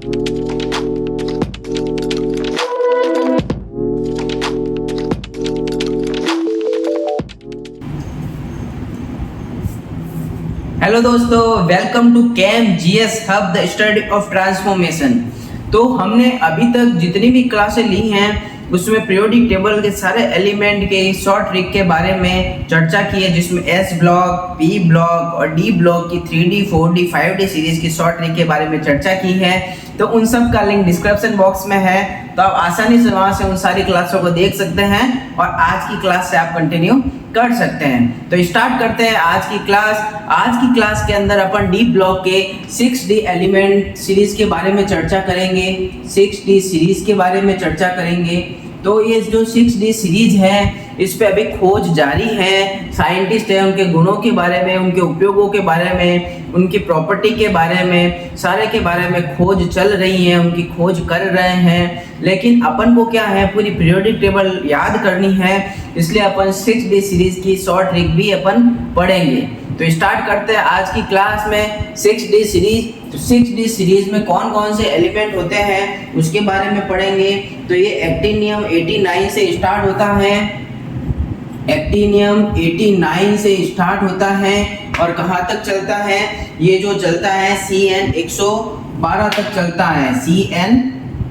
Hello दोस्तों, welcome to कैम GS hub the study of transformation. तो हमने अभी तक जितनी भी क्लासें ली हैं उसमें पीरियोडिक टेबल के सारे एलिमेंट के शॉर्ट ट्रिक के बारे में चर्चा की है, जिसमें एस ब्लॉक, पी ब्लॉक और डी ब्लॉक की 3D, 4D, 5D सीरीज की शॉर्ट ट्रिक के बारे में चर्चा की है। तो उन सब का लिंक डिस्क्रिप्शन बॉक्स में है, तो आप आसानी से वहां से उन सारी क्लासों को देख सकते हैं और आज की क्लास से आप कंटिन्यू कर सकते हैं। तो स्टार्ट करते हैं आज की क्लास। आज की क्लास के अंदर अपन डी ब्लॉक के 6D एलिमेंट सीरीज के बारे में चर्चा करेंगे, 6D सीरीज के बारे में चर्चा करेंगे। तो ये जो 6D सीरीज है इस पे अभी खोज जारी है। साइंटिस्ट है, उनके गुणों के बारे में, उनके उपयोगों के बारे में, उनकी प्रॉपर्टी के बारे में, सारे के बारे में खोज चल रही है, उनकी खोज कर रहे हैं। लेकिन अपन को क्या है, पूरी पीरियोडिक टेबल याद करनी है, इसलिए अपन 6D सीरीज की शॉर्ट ट्रिक भी अपन पढ़ेंगे। तो स्टार्ट करते हैं आज की क्लास में 6D सीरीज। तो 6D सीरीज में कौन कौन से एलिमेंट होते हैं उसके बारे में पढ़ेंगे। तो ये एक्टिनियम 89 से स्टार्ट होता है, एक्टिनियम 89 से स्टार्ट होता है और कहाँ तक चलता है, ये जो चलता है CN 112 तक चलता है, CN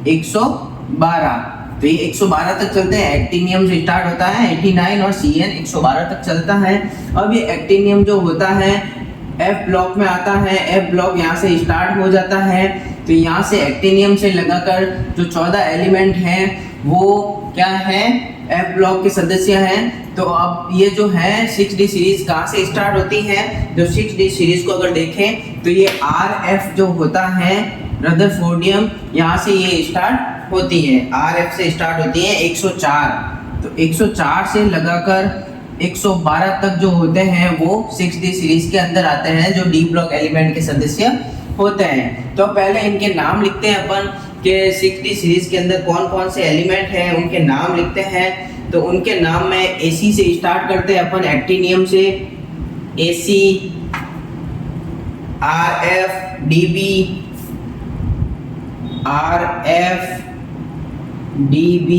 112। तो ये 112 तक चलते हैं, एक्टिनियम से स्टार्ट होता है 89 और CN 112 तक चलता है। अब ये एक्टिनियम जो होता है F ब्लॉक में आता है, F ब्लॉक यहाँ से स्टार्ट हो जाता है। तो यहाँ से एक्टिनियम से लगाकर जो 14 एलिमेंट हैं वो क्या है, F ब्लॉक के सदस्य हैं। तो अब ये जो है 6D सीरीज कहाँ से स्टार्ट होती है, जो 6D सीरीज को अगर देखें तो ये RF जो होता है, रदरफोर्डियम, यहाँ से ये स्टार्ट होती है, RF से स्टार्ट होती है 104। तो 104 से लगाकर 112 तक जो होते हैं वो 6D सीरीज के अंदर आते हैं, जो D ब्लॉक एलिमेंट के सदस्य होते हैं। तो पहले इनके नाम लिखते हैं अपन कि 6D सीरीज के अंदर कौन कौन से एलिमेंट हैं, उनके नाम लिखते हैं। तो उनके नाम में AC से स्टार्ट करते हैं अपन, एक्टिनियम से AC, RF, DB, RF, DB,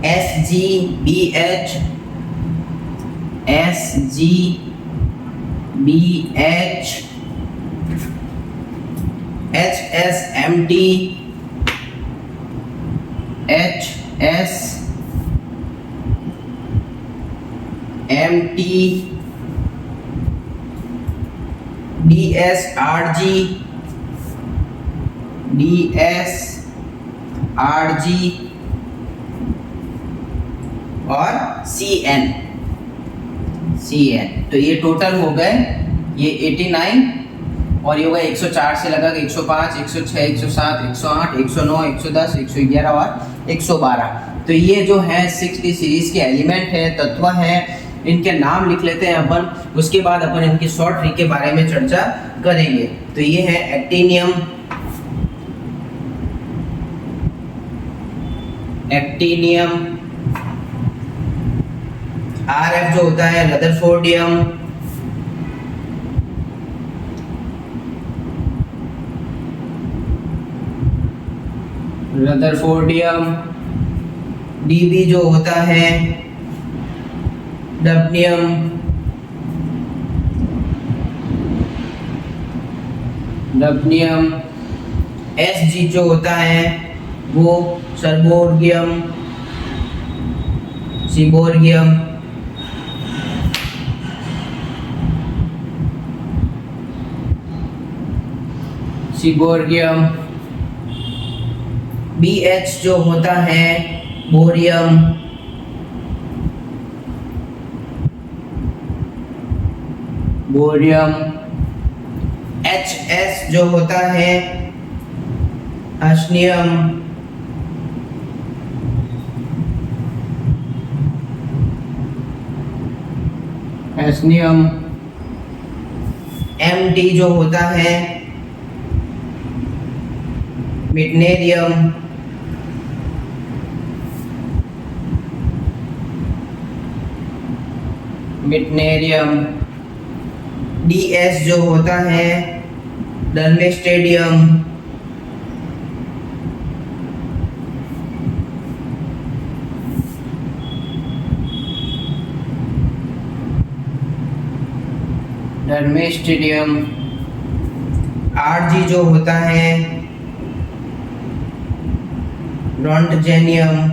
SG, BH, SG, BH, HS, MT, HS, MT, DS, RG, DS, RG और CN। तो ये टोटल हो गए, ये 89 और ये होगा 104 से लगा 105, 106, 107, 108, 109, 110, 111 और 112। तो ये जो है 6D सीरीज के एलिमेंट है, तत्व है, इनके नाम लिख लेते हैं अपन। उसके बाद अपन इनकी शॉर्ट ट्रिक के बारे में चर्चा करेंगे। तो ये है एक्टिनियम, RF जो होता है रदरफोर्डियम, DB जो होता है डब्नियम, SG जो होता है वो सिबोर्गियम, BH जो होता है बोरियम, HS जो होता है हस्नियम, MT जो होता है मिडनेरियम, DS जो होता है डलमे स्टेडियम, डलमे स्टेडियम। आरजी जो होता है रोंटजेनियम,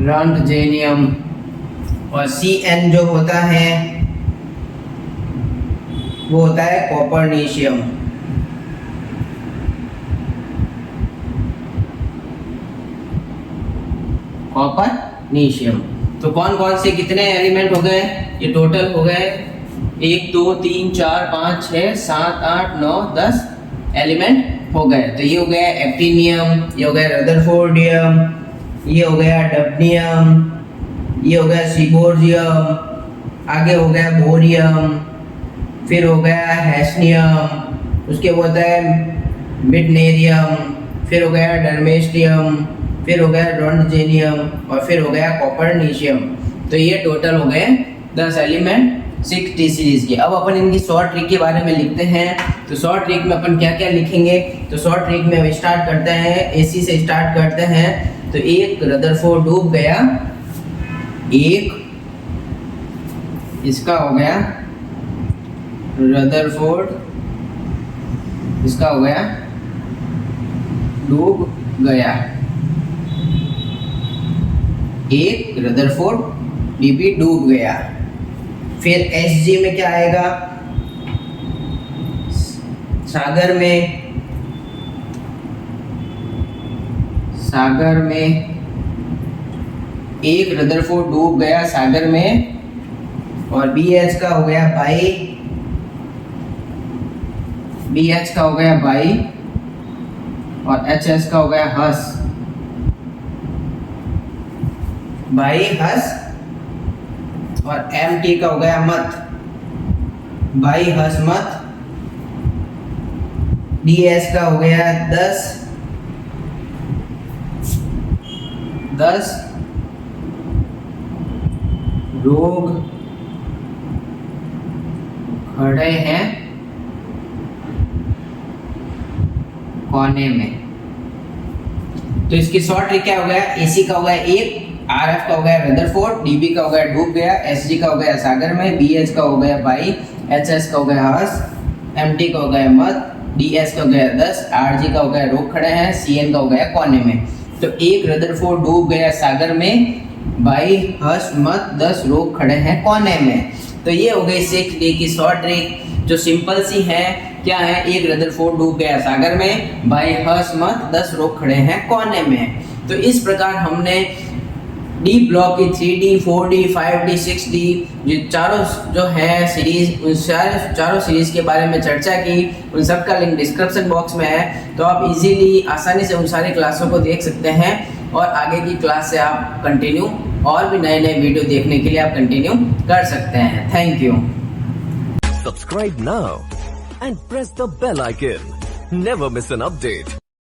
रोंटजेनियम। और CN जो होता है वो होता है कॉपरनीशियम। कॉपरनीशियम। तो कौन कौन से कितने एलिमेंट हो गए? ये टोटल हो गए 1 2 3 4 5 6 7 8 9 10 एलिमेंट हो गए। तो ये हो गया एक्टिनियम, ये हो गया रदरफोर्डियम, ये हो गया डब्नियम, ये हो गया सीगोर्जियम, आगे हो गया बोरियम, फिर हो गया हैस्नियम, उसके बाद है मिडनेरियम, फिर हो गया डर्मेस्टियम, फिर हो गया रोंटजेनियम और फिर हो गया कॉपरनीशियम। तो ये टोटल हो गए 10 एलिमेंट 6D सीरीज के। अब अपन इनकी शॉर्ट ट्रिक के बारे में लिखते हैं। तो शॉर्ट ट्रिक में अपन क्या क्या लिखेंगे? तो शॉर्ट ट्रिक में स्टार्ट करते हैं, AC से स्टार्ट करते हैं। तो एक रदरफोर्ड डूब गया, एक इसका हो गया रदरफोर्ड, इसका हो गया डूब गया, एक रदरफोर्ड DB डूब गया। फिर SG में क्या आएगा? सागर में, सागर में एक रदरफोर्ड डूब गया सागर में। और BH का हो गया भाई, BH का हो गया भाई और HS का हो गया हस, भाई हस। और MT का हो गया मत, भाई हस मत। DS का हो गया 10 लोग खड़े हैं कोने में। तो इसकी शॉर्ट ट्रिक क्या हो गया? AC का हो गया एक, RF का हो गया रदरफोर्ड, DB का हो गया डूब गया, SG का हो गया सागर में, BH का हो गया भाई, HS का हो गया हस, MT का हो गया मत, DS का हो गया 10, RG का हो गया रोक खड़े हैं, CN का हो गया कोने में। तो एक रदरफोर्ड डूब गया सागर में, भाई हस मत 10 लोग खड़े हैं कोने में। तो ये हो गई 6D की शॉर्ट ट्रिक जो सिंपल सी है। क्या है? एक रदरफोर्ड डूब गया सागर में, भाई हस मत 10 लोग खड़े हैं कोने में। तो इस प्रकार हमने D ब्लॉक की 3D, 4D, 5D, 6D ये चारों जो है सीरीज, उन चारों सीरीज के बारे में चर्चा की। उन सब का लिंक डिस्क्रिप्शन बॉक्स में है, तो आप इजीली आसानी से उन सारी क्लासों को देख सकते हैं। और आगे की क्लास से आप कंटिन्यू और भी नए नए वीडियो देखने के लिए आप कंटिन्यू कर सकते हैं। Thank you. Subscribe now and press the bell icon. Never miss an update.